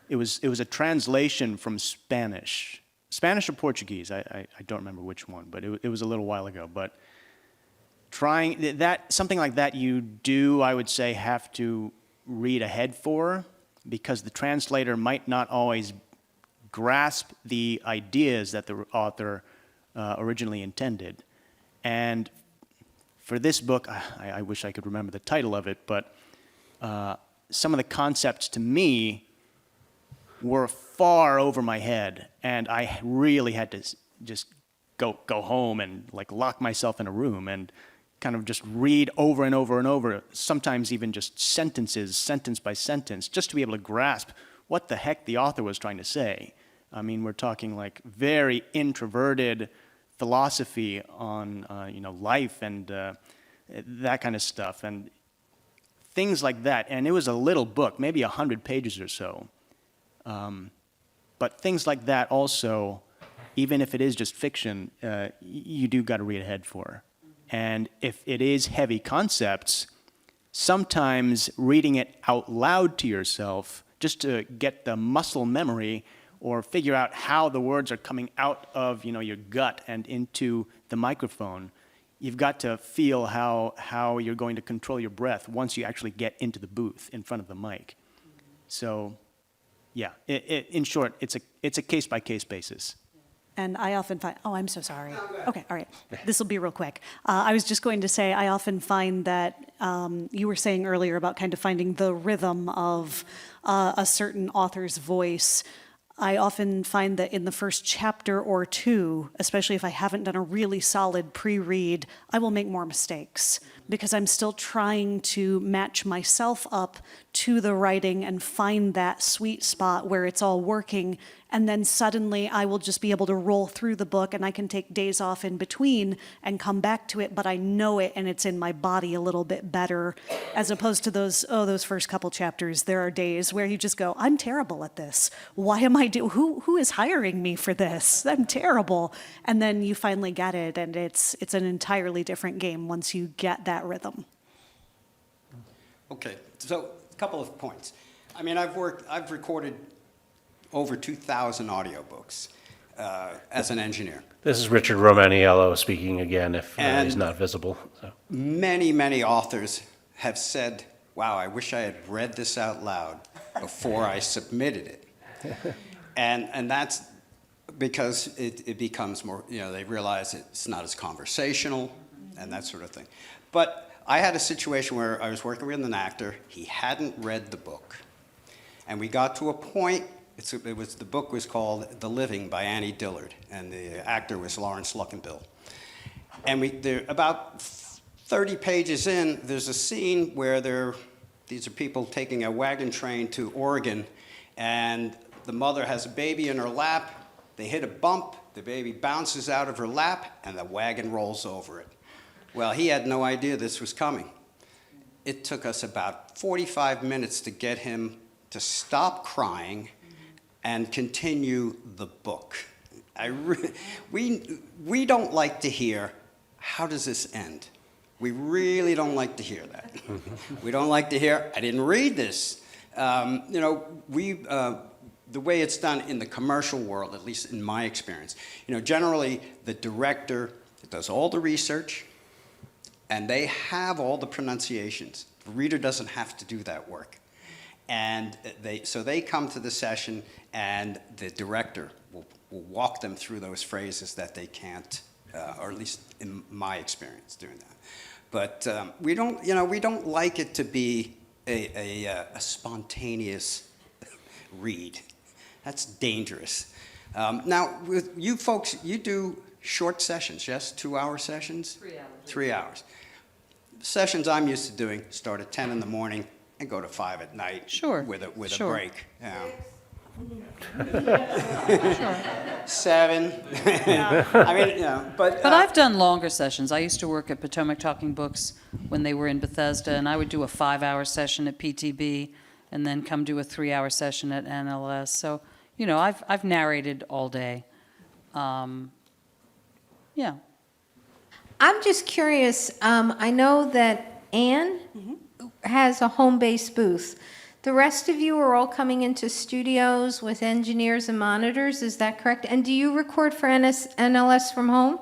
It was a translation from Spanish or Portuguese. I don't remember which one, but it was a little while ago. But something like that, you do, I would say, have to read ahead for, because the translator might not always grasp the ideas that the author originally intended. And for this book, I wish I could remember the title of it, but some of the concepts to me were far over my head, and I really had to just go home and like lock myself in a room and kind of just read over and over and over, sometimes even just sentences, sentence by sentence, just to be able to grasp what the heck the author was trying to say. I mean, we're talking like very introverted philosophy on life and that kind of stuff and things like that. And it was a little book, maybe 100 pages or so. But things like that also, even if it is just fiction, you do got to read ahead for. And if it is heavy concepts, sometimes reading it out loud to yourself just to get the muscle memory or figure out how the words are coming out of your gut and into the microphone. You've got to feel how you're going to control your breath once you actually get into the booth in front of the mic. So, yeah, in short, it's a case-by-case basis. And I often find, oh, I'm so sorry. Okay, all right. This will be real quick. I was just going to say, I often find that you were saying earlier about kind of finding the rhythm of a certain author's voice. I often find that in the first chapter or two, especially if I haven't done a really solid pre-read, I will make more mistakes because I'm still trying to match myself up to the writing and find that sweet spot where it's all working. And then suddenly I will just be able to roll through the book and I can take days off in between and come back to it, but I know it and it's in my body a little bit better, as opposed to those first couple chapters. There are days where you just go, I'm terrible at this. Why am I who is hiring me for this? I'm terrible. And then you finally get it, and it's an entirely different game once you get that rhythm. Okay, so a couple of points. I mean, I've recorded over 2,000 audiobooks as an engineer. This is Richard Romaniello speaking again, if And- he's not visible. So. Many, many authors have said, wow, I wish I had read this out loud before I submitted it. And that's because it becomes more, they realize it's not as conversational and that sort of thing. But I had a situation where I was working with an actor. He hadn't read the book. And we got to a point, the book was called The Living by Annie Dillard, and the actor was Lawrence Luckinbill. And about 30 pages in, there's a scene where these are people taking a wagon train to Oregon, and the mother has a baby in her lap. They hit a bump, the baby bounces out of her lap, and the wagon rolls over it. Well, he had no idea this was coming. It took us about 45 minutes to get him to stop crying and continue the book. We don't like to hear, how does this end? We really don't like to hear that. We don't like to hear, I didn't read this. The way it's done in the commercial world, at least in my experience, generally the director does all the research and they have all the pronunciations. The reader doesn't have to do that work. And so they come to the session and the director will walk them through those phrases that they can't, or at least in my experience doing that. But we don't like it to be a spontaneous read. That's dangerous. Now, with you folks, you do short sessions, yes? 2-hour sessions? 3 hours. 3 hours. Sessions I'm used to doing start at 10 in the morning and go to 5 at night. Sure, With a sure. break. Yeah. 7. I mean, but But I've done longer sessions. I used to work at Potomac Talking Books when they were in Bethesda, and I would do a 5-hour session at PTB and then come do a 3-hour session at NLS. So, I've narrated all day. Yeah. I'm just curious, I know that Anne has a home-based booth. The rest of you are all coming into studios with engineers and monitors, is that correct? And do you record for NLS from home?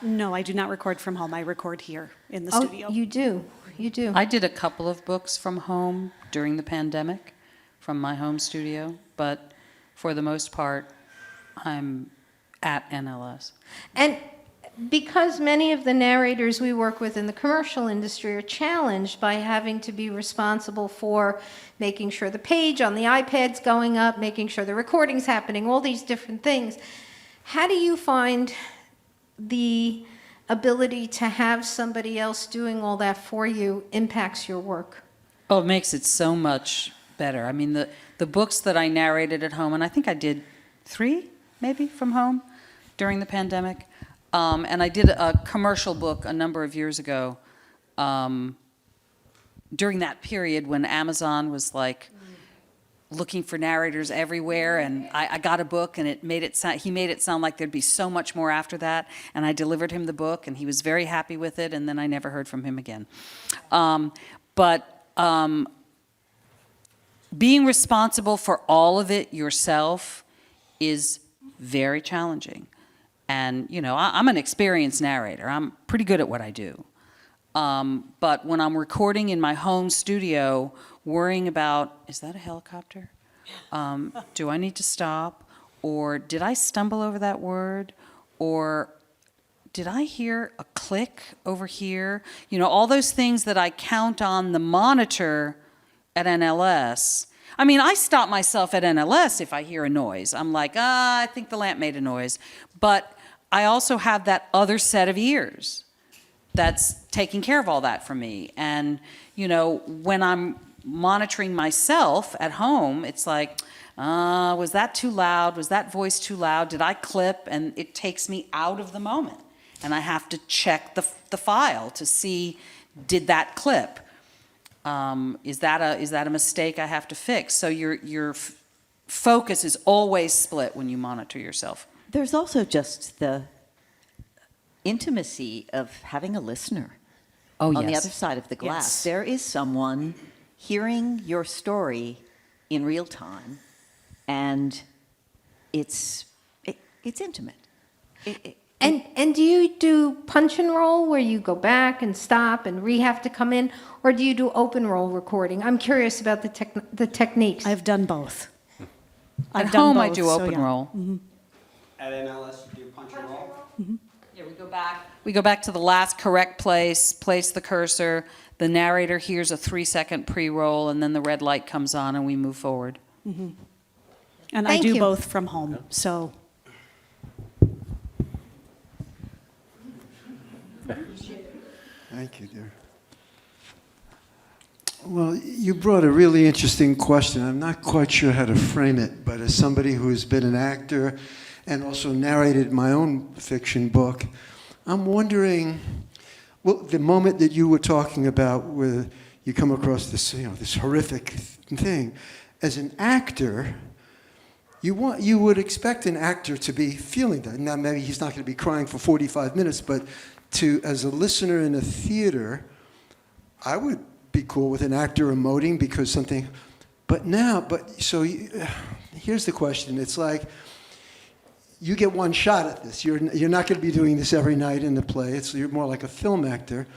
No, I do not record from home. I record here in the Oh, studio. you do, you do. I did a couple of books from home during the pandemic, from my home studio, but for the most part, I'm at NLS. And because many of the narrators we work with in the commercial industry are challenged by having to be responsible for making sure the page on the iPad's going up, making sure the recording's happening, all these different things, how do you find the ability to have somebody else doing all that for you impacts your work? Oh, it makes it so much better. I mean, the books that I narrated at home, and I think I did 3, maybe, from home during the pandemic. And I did a commercial book a number of years ago during that period when Amazon was like looking for narrators everywhere, and I got a book, and he made it sound like there'd be so much more after that, and I delivered him the book, and he was very happy with it, and then I never heard from him again. Being responsible for all of it yourself is very challenging. And, I'm an experienced narrator. I'm pretty good at what I do. But when I'm recording in my home studio, worrying about, is that a helicopter? Do I need to stop? Or did I stumble over that word? Or did I hear a click over here? All those things that I count on the monitor at NLS. I mean, I stop myself at NLS if I hear a noise. I'm like, I think the lamp made a noise. But I also have that other set of ears that's taking care of all that for me. And, when I'm monitoring myself at home, it's like, was that too loud? Was that voice too loud? Did I clip? And it takes me out of the moment. And I have to check the file to see, did that clip? Is that a mistake I have to fix? So your focus is always split when you monitor yourself. There's also just the intimacy of having a listener Oh, on the yes. other side of the glass. Yes. There is someone hearing your story in real time, and it's intimate. And do you do punch and roll where you go back and stop and have to come in, or do you do open roll recording? I'm curious about the techniques. I've done both. At I've done home, I both, do so open yeah. roll. At NLS, you do punch and roll? Yeah, we go back to the last correct place the cursor, the narrator hears a 3-second pre-roll, and then the red light comes on and we move forward. And I Thank do you. both from home, so. Thank you, dear. Well, you brought a really interesting question. I'm not quite sure how to frame it, but as somebody who has been an actor and also narrated my own fiction book, I'm wondering, well, the moment that you were talking about where you come across this, this horrific thing, as an actor, you would expect an actor to be feeling that. Now, maybe he's not going to be crying for 45 minutes, but as a listener in a theater, I would be cool with an actor emoting because something, here's the question. It's like, you get one shot at this. You're not going to be doing this every night in the play. You're more like a film actor.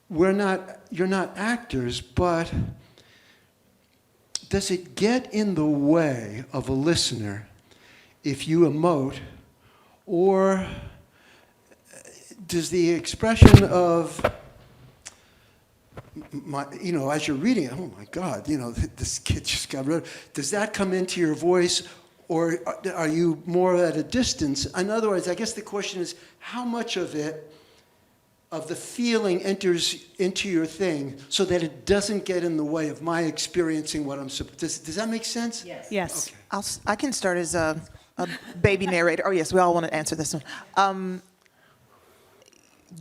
You're not actors, but does it get in the way of a listener if you emote, or does the expression of as you're reading it, oh my God, this kid just got rid of, does that come into your voice, or are you more at a distance? In other words, I guess the question is, how much of the feeling enters into your thing so that it doesn't get in the way of my experiencing what I'm supposed. Does that make sense? Yes. Yes. Okay. I can start as a baby narrator. Oh, yes, we all want to answer this one.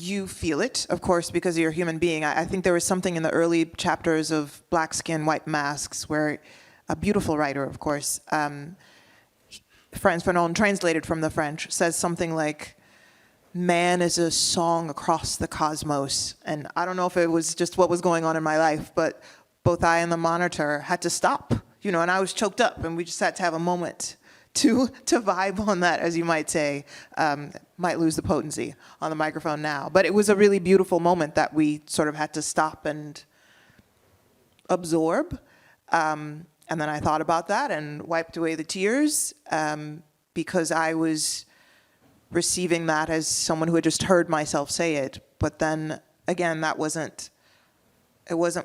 You feel it, of course, because you're a human being. I think there was something in the early chapters of Black Skin, White Masks where a beautiful writer, of course, Frantz Fanon, translated from the French, says something like, man is a song across the cosmos. And I don't know if it was just what was going on in my life, but both I and the monitor had to stop, and I was choked up, and we just had to have a moment to vibe on that, as you might say. Might lose the potency on the microphone now. But it was a really beautiful moment that we sort of had to stop and absorb. And then I thought about that and wiped away the tears because I was receiving that as someone who had just heard myself say it. But then again, it wasn't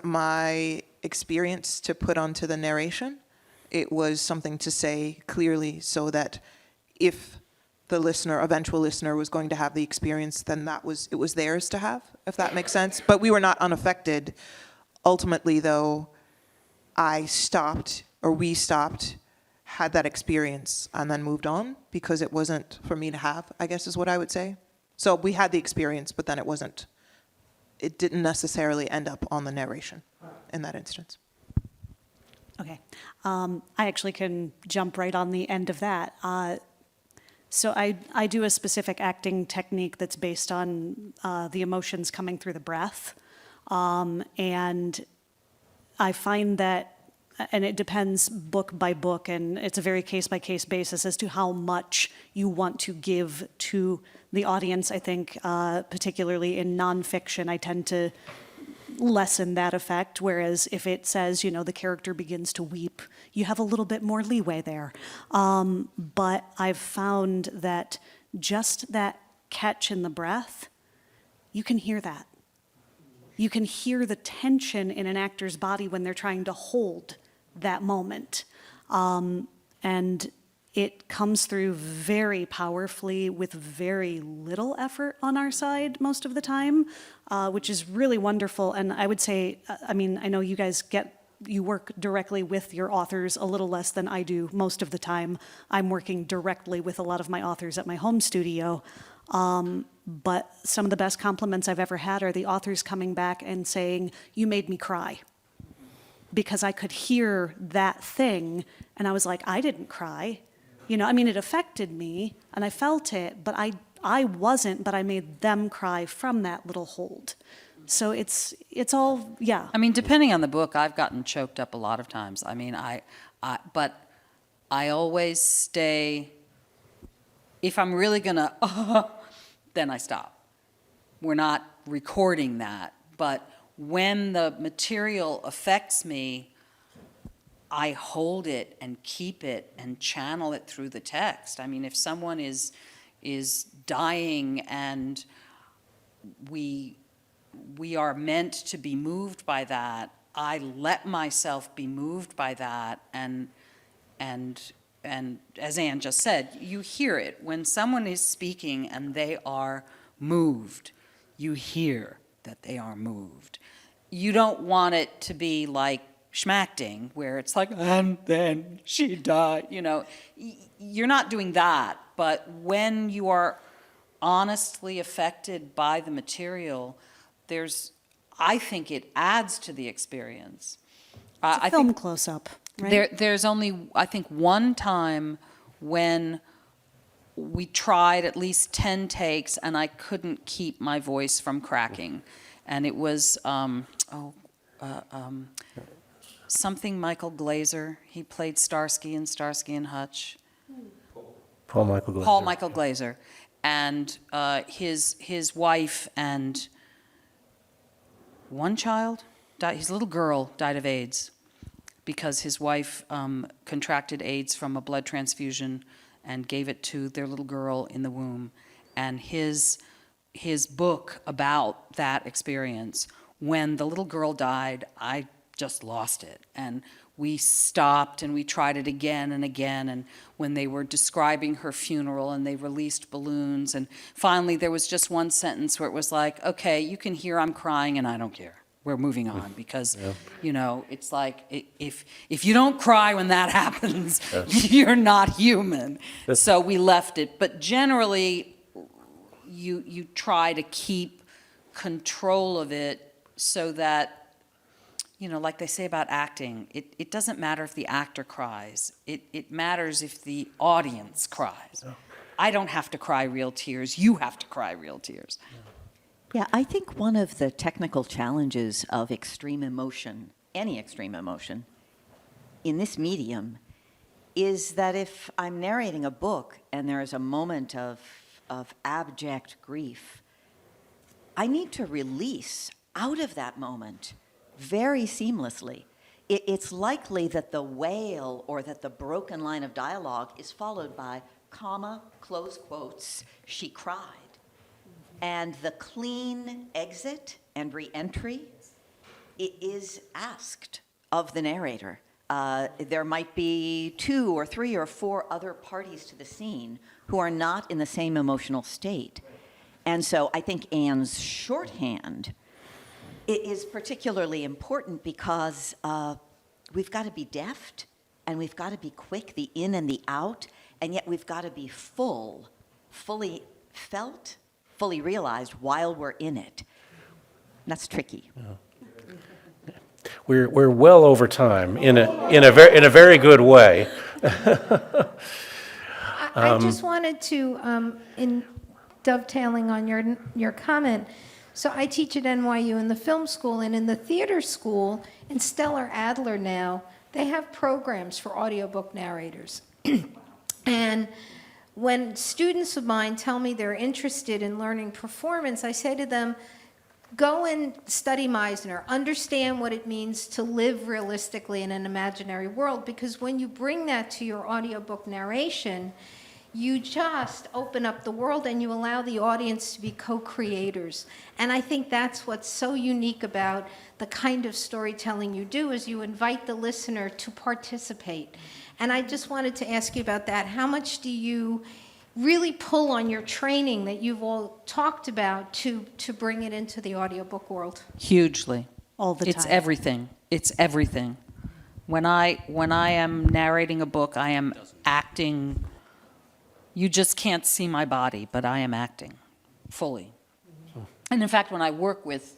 my experience to put onto the narration. It was something to say clearly so that if the eventual listener was going to have the experience, then it was theirs to have, if that makes sense. But we were not unaffected. Ultimately, though, we stopped, had that experience, and then moved on because it wasn't for me to have, I guess is what I would say. So we had the experience, but then it didn't necessarily end up on the narration in that instance. Okay. I actually can jump right on the end of that. So I do a specific acting technique that's based on the emotions coming through the breath. And I find that, and it depends book by book, and it's a very case-by-case basis as to how much you want to give to the audience. I think particularly in nonfiction, I tend to lessen that effect, whereas if it says, the character begins to weep, you have a little bit more leeway there. But I've found that just that catch in the breath, you can hear that. You can hear the tension in an actor's body when they're trying to hold that moment. And it comes through very powerfully with very little effort on our side most of the time, which is really wonderful. And I would say, I know you guys get you work directly with your authors a little less than I do most of the time. I'm working directly with a lot of my authors at my home studio. But some of the best compliments I've ever had are the authors coming back and saying, "You made me cry." Because I could hear that thing, and I was like, I didn't cry. You know, I mean, it affected me, and I felt it, but I wasn't, but I made them cry from that little hold. So it's all, yeah. I mean, depending on the book, I've gotten choked up a lot of times. I mean, but I always stay, if I'm really gonna, then I stop. We're not recording that, but when the material affects me, I hold it and keep it and channel it through the text. I mean, if someone is dying and we are meant to be moved by that, I let myself be moved by that, and as Anne just said, you hear it. When someone is speaking and they are moved, you hear that they are moved. You don't want it to be like schmacting, where it's like, and then she died, you know. You're not doing that, but when you are honestly affected by the material, I think it adds to the experience. It's a film close-up, right? There's only, I think, one time when we tried at least 10 takes and I couldn't keep my voice from cracking. And it was, something Michael Glaser. He played Starsky in Starsky and Hutch. Paul Michael Glaser. Paul Michael Glaser. And his wife and one child, his little girl died of AIDS because his wife contracted AIDS from a blood transfusion and gave it to their little girl in the womb. And his book about that experience, when the little girl died, I just lost it. And we stopped and we tried it again and again. And when they were describing her funeral and they released balloons, and finally there was just one sentence where it was like, okay, you can hear I'm crying and I don't care. We're moving on because, you know, it's like if you don't cry when that happens, you're not human. So we left it. But generally, you try to keep control of it so that, you know, like they say about acting, it doesn't matter if the actor cries. It matters if the audience cries. I don't have to cry real tears. You have to cry real tears. Yeah, I think one of the technical challenges of extreme emotion, any extreme emotion, in this medium, is that if I'm narrating a book and there is a moment of abject grief, I need to release out of that moment very seamlessly. It's likely that the wail or that the broken line of dialogue is followed by comma, close quotes, she cried. And the clean exit and re-entry is asked of the narrator. There might be 2 or 3 or 4 other parties to the scene who are not in the same emotional state. And so I think Anne's shorthand is particularly important because we've got to be deft and we've got to be quick, the in and the out, and yet we've got to be fully felt, fully realized while we're in it. That's tricky. We're well over time in a very good way. I just wanted to, in dovetailing on your comment, so I teach at NYU in the film school, and in the theater school, in Stellar Adler now, they have programs for audiobook narrators. And when students of mine tell me they're interested in learning performance, I say to them, go and study Meisner, understand what it means to live realistically in an imaginary world, because when you bring that to your audiobook narration, you just open up the world and you allow the audience to be co-creators. And I think that's what's so unique about the kind of storytelling you do, is you invite the listener to participate. And I just wanted to ask you about that. How much do you really pull on your training that you've all talked about to bring it into the audiobook world? Hugely. All the time. It's everything. It's everything. When I am narrating a book, I am acting. You just can't see my body, but I am acting fully. And in fact, when I work with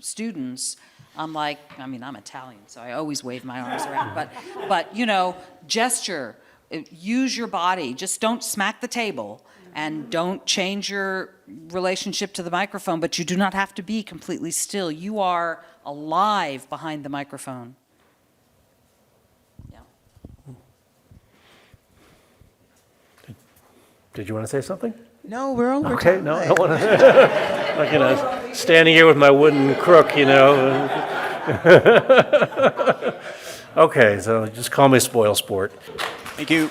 students, I'm like, I mean, I'm Italian, so I always wave my arms around. But you know, gesture, use your body. Just don't smack the table, and don't change your relationship to the microphone. But you do not have to be completely still. You are alive behind the microphone. Yeah. Did you want to say something? No, we're over Okay, time. no, I don't want to, like, you know, standing here with my wooden crook, you know. Okay, so just call me Spoil Sport. Thank you.